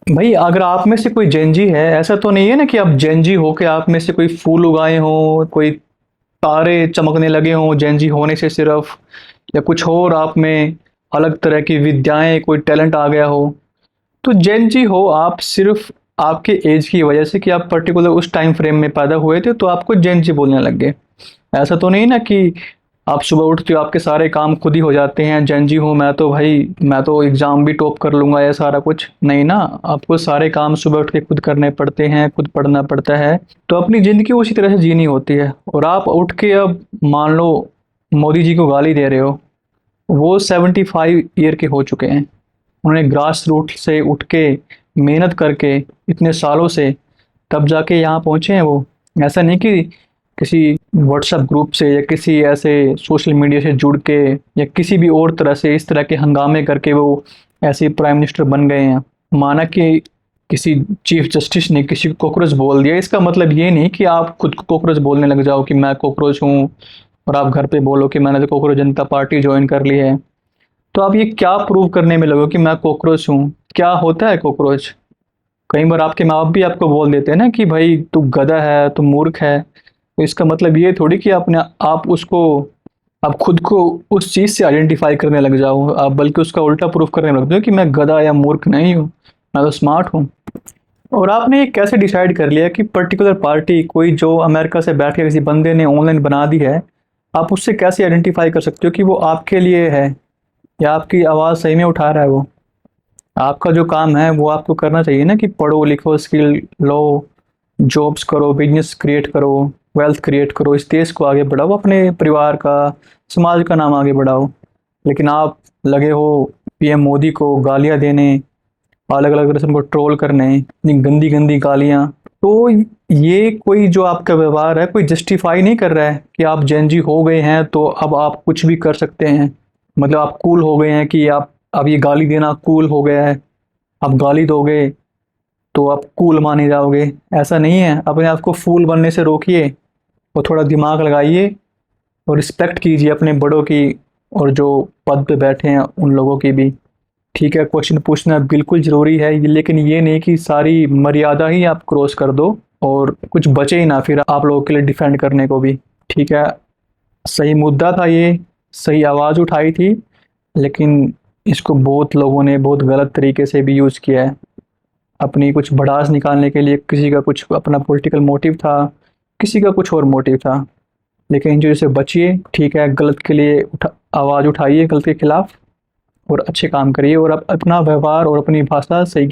भाई अगर आप में से कोई जेनजी है, ऐसा तो नहीं है ना कि आप जेनजी हो के आप में से कोई फूल उगाए हो, कोई तारे चमकने लगे हों जेनजी होने से सिर्फ, या कुछ और आप में अलग तरह की विद्याएं, कोई टैलेंट आ गया हो। तो जेनजी हो आप सिर्फ आपके एज की वजह से कि आप पर्टिकुलर उस टाइम फ्रेम में पैदा हुए थे तो आपको जेनजी बोलने लग गए। ऐसा तो नहीं ना कि आप सुबह उठते हो आपके सारे काम खुद ही हो जाते हैं, जेनजी हूँ मैं तो भाई, मैं तो एग्जाम भी टॉप कर लूंगा, या सारा कुछ नहीं ना। आपको सारे काम सुबह उठ के खुद करने पड़ते हैं, खुद पढ़ना पड़ता है। तो अपनी जिंदगी उसी तरह से जीनी होती है। और आप उठ के अब मान लो मोदी जी को गाली दे रहे हो, वो 75 ईयर के हो चुके हैं। उन्होंने ग्रास रूट से उठ के मेहनत करके इतने सालों से तब जाके यहाँ पहुँचे हैं वो। ऐसा नहीं कि किसी व्हाट्सएप ग्रुप से या किसी ऐसे सोशल मीडिया से जुड़ के या किसी भी और तरह से इस तरह के हंगामे करके वो ऐसे प्राइम मिनिस्टर बन गए हैं। माना कि किसी चीफ जस्टिस ने किसी को कॉकरोच बोल दिया, इसका मतलब ये नहीं कि आप खुद को कॉकरोच बोलने लग जाओ कि मैं कॉकरोच हूँ, और आप घर पे बोलो कि मैंने तो कॉकरोच जनता पार्टी ज्वाइन कर ली है। तो आप ये क्या प्रूव करने में लगो कि मैं कॉकरोच हूँ? क्या होता है कॉकरोच? कई बार आपके माँ बाप भी आपको बोल देते हैं ना कि भाई तू गधा है, तू मूर्ख है। तो इसका मतलब ये थोड़ी कि आपने आप उसको आप खुद को उस चीज से आइडेंटिफाई करने लग जाओ, आप बल्कि उसका उल्टा प्रूफ करने लगते हो कि मैं गधा या मूर्ख नहीं हूँ, मैं तो स्मार्ट हूँ। और आपने ये कैसे डिसाइड कर लिया कि पर्टिकुलर पार्टी कोई जो अमेरिका से बैठ के किसी बंदे ने ऑनलाइन बना दी है, आप उससे कैसे आइडेंटिफाई कर सकते हो कि वो आपके लिए है या आपकी आवाज़ सही में उठा रहा है वो? आपका जो काम है वो आपको करना चाहिए ना कि पढ़ो लिखो, स्किल लो, जॉब्स करो, बिजनेस क्रिएट करो, वेल्थ क्रिएट करो, इस देश को आगे बढ़ाओ, अपने परिवार का, समाज का नाम आगे बढ़ाओ। लेकिन आप लगे हो पीएम मोदी को गालियां देने, अलग अलग तरह से उनको ट्रोल करने, इतनी गंदी गंदी गालियां। तो ये कोई जो आपका व्यवहार है कोई जस्टिफाई नहीं कर रहा है कि आप जेनजी हो गए हैं तो अब आप कुछ भी कर सकते हैं। मतलब आप कूल हो गए हैं कि आप अब ये गाली देना कूल हो गया है, आप गाली दोगे तो आप कूल माने जाओगे। ऐसा नहीं है, अपने आप को फूल बनने से रोकिए और थोड़ा दिमाग लगाइए और रिस्पेक्ट कीजिए अपने बड़ों की, और जो पद पे बैठे हैं उन लोगों की भी। ठीक है, क्वेश्चन पूछना बिल्कुल ज़रूरी है, लेकिन ये नहीं कि सारी मर्यादा ही आप क्रॉस कर दो और कुछ बचे ही ना फिर आप लोगों के लिए डिफेंड करने को भी। ठीक है, सही मुद्दा था ये, सही आवाज़ उठाई थी, लेकिन इसको बहुत लोगों ने बहुत गलत तरीके से भी यूज़ किया है अपनी कुछ भड़ास निकालने के लिए। किसी का कुछ अपना पॉलिटिकल मोटिव था, किसी का कुछ और मोटिव था। लेकिन इन चीज़ों से बचिए। ठीक है, गलत के लिए आवाज़ उठाइए, गलत के खिलाफ, और अच्छे काम करिए, और अपना व्यवहार और अपनी भाषा सही